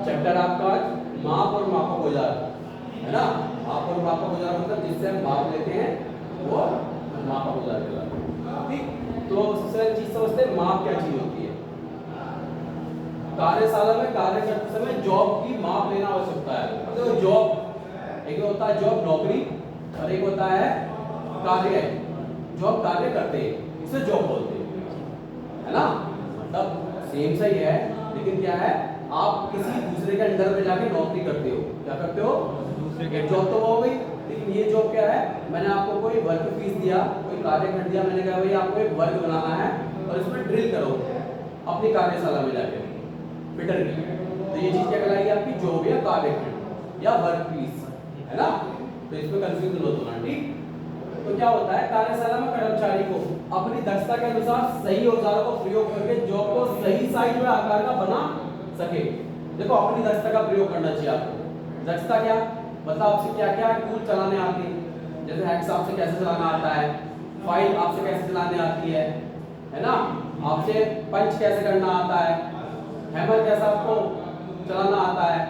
Chapter आपका माप और मापक औजार है ना। माप और मापक औजार मतलब जिससे हम माप लेते हैं वो मापक औजार कहलाता है। ठीक, तो सबसे पहली चीज समझते हैं माप क्या चीज होती है। कार्यशाला में कार्य करते समय जॉब की माप लेना आवश्यक होता है। मतलब जॉब एक होता है जॉब नौकरी और एक होता है कार्य। जॉब कार्य करते हैं इसे जॉब बोलते हैं है ना। मतलब सेम सही है लेकिन क्या है आप किसी दूसरे के अंडर में जाके नौकरी करते हो। क्या करते हो? दूसरे के जॉब तो हो गई लेकिन ये जॉब क्या है मैंने आपको कोई वर्क फीस दिया कोई कार्य कर दिया मैंने कहा भाई आपको एक वर्क बनाना है और इसमें ड्रिल करो अपनी कार्यशाला में जाके फिटर की। तो ये चीज क्या कहलाएगी आपकी जॉब या कार्यखंड या वर्क पीस है ना। तो इसमें कंफ्यूजन मत होना। ठीक, तो क्या होता है कार्यशाला में कर्मचारी को अपनी दक्षता के अनुसार सही औजारों को प्रयोग करके जॉब को सही साइज व आकार का बना सके। देखो अपनी दक्षता का प्रयोग करना चाहिए आपको। दक्षता क्या मतलब आपसे क्या क्या टूल चलाने आते हैं। जैसे हेक्स आपसे कैसे चलाना आता है, फाइल आपसे कैसे चलाने आती है ना। आपसे पंच कैसे करना आता है, हैमर कैसा आपको चलाना आता है।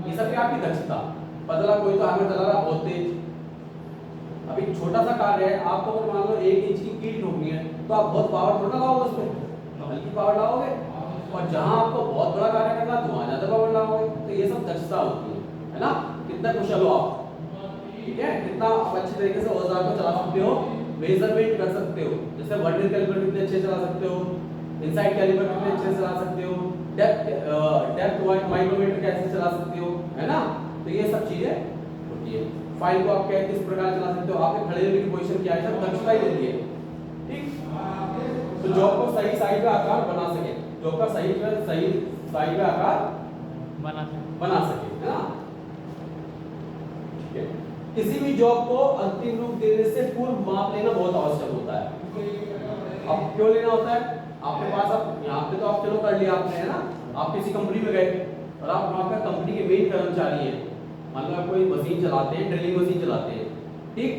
ये सब क्या आपकी दक्षता। बदला कोई तो हैमर चला रहा बहुत तेज। अभी छोटा सा कार्य है आपको अगर मान लो 1 इंच की कील ठोकनी है तो आप बहुत पावर थोड़ा लगाओगे उस पर, हल्की पावर लगाओगे। और जहां आपको बहुत बड़ा कार्य करना है तो वहां ज्यादा पावर लगाओगे। तो ये सब दक्षता होती है ना। कितना कुशल हो आप, ठीक है, कितना आप अच्छे तरीके से औजार को चला सकते हो, मेजरमेंट कर सकते हो। जैसे वर्नियर कैलिपर कितने अच्छे चला सकते हो, इनसाइड कैलिपर कितने अच्छे चला सकते हो, डेप्थ माइक्रोमीटर कैसे चला सकते हो है ना। तो ये सब चीजें होती है। फाइल को आप किस प्रकार चला सकते हो, आपके खड़े होने की पोजीशन क्या है, सब दक्षता ही देती है। ठीक, तो जॉब को सही साइज का आकार बना सके, जॉब का सही साइज का आकार बना सके है ना। ठीक है, किसी भी जॉब को अंतिम रूप देने से पूर्व माप लेना बहुत आवश्यक होता है। अब क्यों लेना होता है? आपके पास अब यहाँ पे तो आप चलो कर लिया आपने है ना। आप किसी कंपनी में गए और आप वहाँ पे कंपनी के मेन कर्मचारी हैं, मान लो आप कोई मशीन चलाते हैं, ड्रिलिंग मशीन चलाते हैं। ठीक,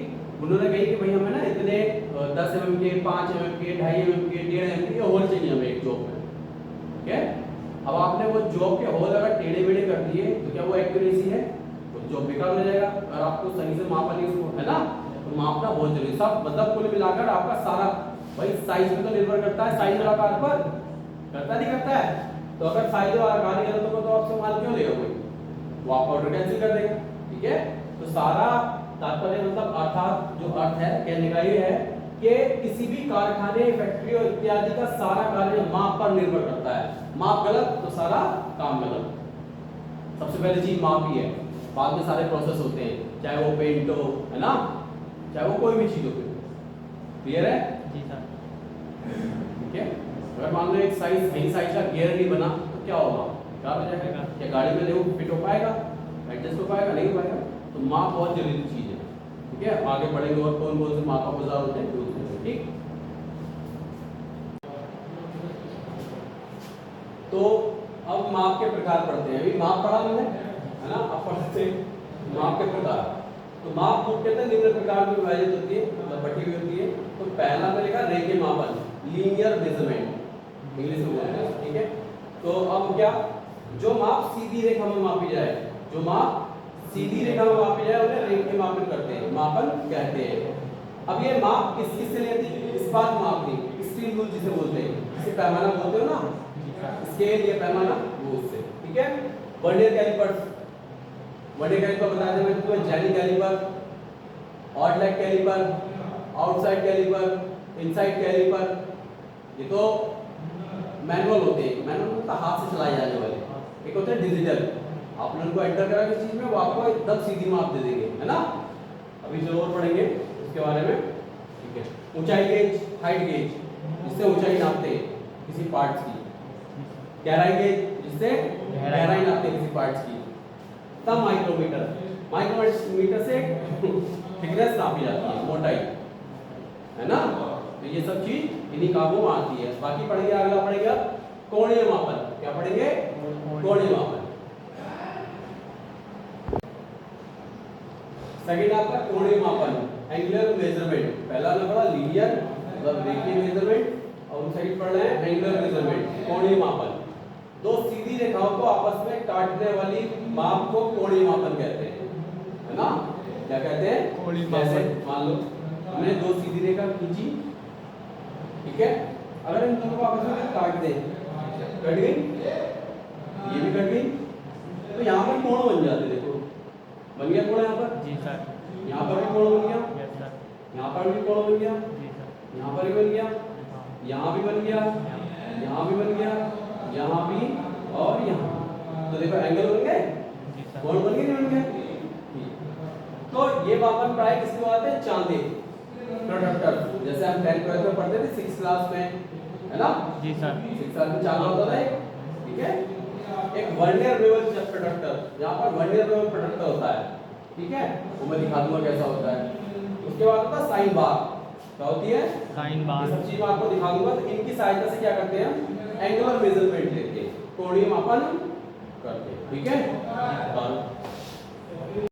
उन्होंने कही कि भाई हमें ना इतने 10 mm के, 5 mm के, 2.5 mm के, 1.5 mm के होल चाहिए हमें एक जॉब में। ठीक है, अब आपने वो जॉब के होल अगर टेढ़े मेढ़े कर दिए तो क्या वो एक्यूरेसी है? वो जॉब बेकार हो जाएगा। और आपको सही से मापा नहीं उसको है ना। तो मापना बहुत जरूरी। सब मतलब कुल मिलाकर आपका सारा भाई साइज पे तो निर्भर करता है, साइज और आकार पर करता नहीं करता है। तो अगर साइज और आकार ही गलत होगा तो आपसे माल क्यों लेगा कोई, वो आपका ऑर्डर कैंसिल कर देगा। ठीक है, तो सारा तात्पर्य मतलब अर्थात जो अर्थ है कहने का ये है कि किसी भी कारखाने, फैक्ट्री और इत्यादि का सारा कार्य माप पर निर्भर करता है। माप गलत तो सारा काम गलत। सबसे पहली चीज माप ही है, बाद में सारे प्रोसेस होते हैं, चाहे वो पेंट हो है ना, चाहे वो कोई भी चीज हो। क्लियर है? जी सर। ठीक है, अगर मान लो एक सही साइज का गियर नहीं बना तो क्या होगा, क्या हो जाएगा? क्या गाड़ी में देखो फिट हो पाएगा, एडजस्ट हो पाएगा? नहीं हो पाएगा। तो माप बहुत जरूरी चीज है। ठीक है, आगे बढ़ेंगे और कौन कौन से मापक औजार होते हैं। ठीक, तो अब माप के प्रकार पढ़ते हैं। अभी माप पढ़ा मैंने है ना, अब पढ़ते हैं माप के प्रकार। तो माप मुख्यतः निम्न प्रकार में विभाजित होती है, मतलब बटी हुई होती है। तो पहला में लिखा रेखीय मापन, लीनियर मेजरमेंट इंग्लिश में बोलते हैं। ठीक है, तो अब क्या, जो माप सीधी रेखा में मापी जाए, जो माप सीधी रेखा में मापी जाए उन्हें रेखीय मापन करते हैं, मापन कहते हैं। अब ये माप किस किस से लेती है? इस्पात माप नहीं, स्टील रूल जिसे बोलते हैं, जिसे पैमाना बोलते हो ना, स्केल या पैमाना, वो उससे। ठीक है, वर्नियर कैलिपर, वर्नियर कैलिपर बता दें मैं तुम्हें, jenny caliper, odd leg caliper, outside caliper, inside caliper. ये तो मैनुअल होते हैं, मैनुअल मतलब हाथ से चलाए जाने वाले। एक होते हैं डिजिटल, आपने उनको एंटर करा किसी चीज में वो आपको एकदम सीधी माप दे देंगे है ना। अभी जरूर पढ़ेंगे उसके बारे में। ठीक है, ऊंचाई गेज, हाइट गेज जिससे ऊंचाई नापते हैं किसी पार्ट्स की, गहराई गेज जिससे गहराई नापते हैं किसी पार्ट्स की, तब माइक्रोमीटर, माइक्रोमीटर से थिकनेस नापी जाती है, मोटाई है ना। तो ये सब चीज इन्हीं कामों में आती है। बाकी पढ़ेंगे, अगला पढ़ेगा कोणीय मापन। क्या पढ़ेंगे? कोणीय मापन। सेकंड आपका कोणीय मापन, एंगुलर मेजरमेंट। पहला ना पढ़ा लीनियर मतलब रेखीय मेजरमेंट, और सेकंड पढ़ रहे हैं एंगुलर मेजरमेंट, कोणीय मापन। दो सीधी रेखाओं को आपस में काटने वाली माप को कोणीय मापन कहते हैं, है ना? क्या कहते हैं? कोणीय जैसे मापन। मान लो हमने दो सीधी रेखा खींची, ठीक है? अगर इन दोनों को आपस में काट दें, कट गई, ये भी कट गई, तो यहाँ पर कोण बन जाते, देखो बन गया कोण यहाँ पर। जी सर। यहाँ पर भी कोण बन गया, यस सर। यहाँ पर भी कोण बन गया, जी सर। यहाँ पर भी बन गया, यहाँ भी बन गया, यहाँ भी बन गया, यहाँ भी और यहाँ। तो देखो एंगल बन गए, जी सर। कोण बन गए, नहीं बन गए? तो ये मापन प्राय किसको आते हैं? चांदे, प्रोडक्टर, जैसे हम 10th क्लास में पढ़ते थे, 6th क्लास में, है ना? जी सर। 6th क्लास में चांदा होता था एक, ठीक है? एक वर्नियर बेवल प्रोडक्टर, यहाँ पर वर्नियर बेवल प्रोडक्टर होता है, ठीक है? वो मैं दिखा दूंगा कैसा होता है। उसके बाद होता है साइन बार, क्या होती है? Sine bar. ये सब चीज मैं आपको दिखा दूंगा। तो इनकी सहायता से क्या करते हैं? एंगुलर मेजरमेंट लेते हैं, कोणीय मापन करते हैं, ठीक है?